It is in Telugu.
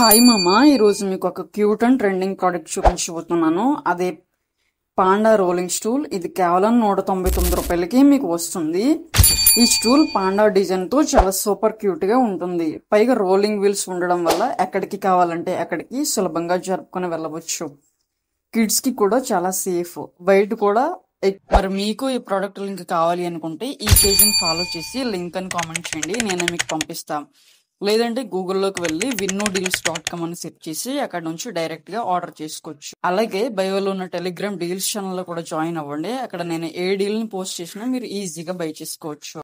హాయ్ మామా, ఈరోజు మీకు ఒక క్యూట్ అండ్ ట్రెండింగ్ ప్రోడక్ట్ చూపించబోతున్నాను. అదే పాండా రోలింగ్ స్టూల్. ఇది కేవలం 199 రూపాయలకి మీకు వస్తుంది. ఈ స్టూల్ పాండా డిజైన్ తో చాలా సూపర్ క్యూట్ గా ఉంటుంది. పైగా రోలింగ్ వీల్స్ ఉండడం వల్ల ఎక్కడికి కావాలంటే అక్కడికి సులభంగా జరుపుకొని వెళ్ళవచ్చు. కిడ్స్ కి కూడా చాలా సేఫ్, వెయిట్ కూడా. మరి మీకు ఈ ప్రోడక్ట్ లింక్ కావాలి అనుకుంటే ఈ పేజ్ని ఫాలో చేసి లింక్ అని కామెంట్ చేయండి, నేనే మీకు పంపిస్తాను. లేదంటే గూగుల్లోకి వెళ్ళి winnodeals.com అని సెర్చ్ చేసి అక్కడ నుంచి డైరెక్ట్ గా ఆర్డర్ చేసుకోవచ్చు. అలాగే బయోలో ఉన్న టెలిగ్రామ్ డీల్స్ ఛానల్ లో కూడా జాయిన్ అవ్వండి. అక్కడ నేను ఏ డీల్ ని పోస్ట్ చేసినా మీరు ఈజీగా బై చేసుకోవచ్చు.